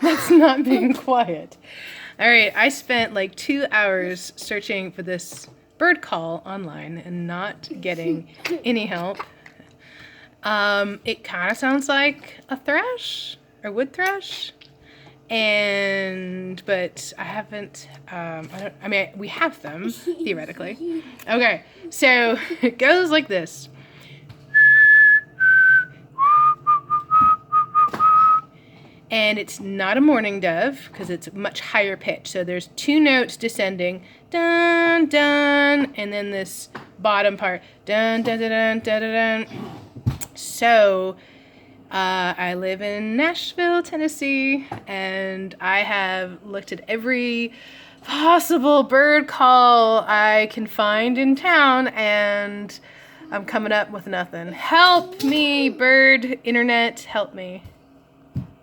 That's not being quiet. All right, I spent like 2 hours searching for this bird call online and not getting any help. It kind of sounds like a thrush or wood thrush, but I haven't. We have them theoretically. Okay, so it goes like this. And it's not a mourning dove because it's much higher pitch. So there's 2 notes descending, dun dun, and then this bottom part, dun dun dun dun dun dun. Dun. So I live in Nashville, Tennessee, and I have looked at every possible bird call I can find in town, and I'm coming up with nothing. Help me, bird internet, help me.